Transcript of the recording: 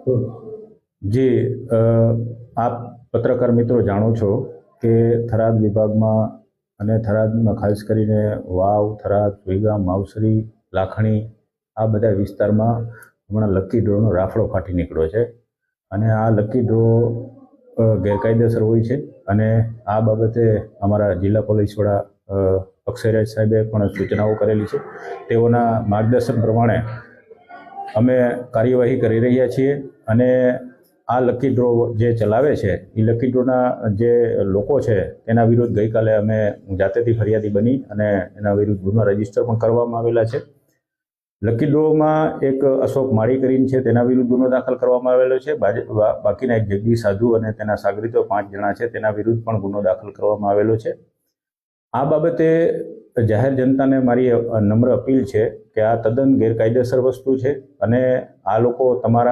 જી આપ પત્રકાર મિત્રો જાણો છો કે થરાદ વિભાગમાં અને થરાદમાં ખાસ કરીને વાવ, થરાદ, સુઈગામ, માવસરી, લાખણી આ બધા વિસ્તારમાં હમણાં લકી ડ્રોનો રાફડો ફાટી નીકળ્યો છે અને આ લકી ડ્રો ગેરકાયદેસર હોય છે અને આ બાબતે અમારા જિલ્લા પોલીસ વડા અક્ષયરાજ સાહેબે પણ સૂચનાઓ કરેલી છે. તેઓના માર્ગદર્શન પ્રમાણે અમે કાર્યવાહી કરી રહ્યા છીએ અને આ લકી ડ્રો જે ચલાવે છે એ લકી ડ્રોના જે લોકો છે તેના વિરુદ્ધ ગઈકાલે અમે જાતેથી ફરિયાદી બની અને એના વિરુદ્ધ ગુનો રજીસ્ટર પણ કરવામાં આવેલા છે. લકી ડ્રોમાં એક અશોક માળી કરીને છે તેના વિરુદ્ધ ગુનો દાખલ કરવામાં આવેલો છે. બાકીના એક જગદીશ સાધુ અને તેના સાગરીતો 5 જણા છે તેના વિરુદ્ધ પણ ગુનો દાખલ કરવામાં આવેલો છે. આ બાબતે જાહેર જનતાને મારી નમ્ર અપીલ છે કે આ તદ્દન ગેરકાયદેસર વસ્તુ છે અને આ લોકો તમારા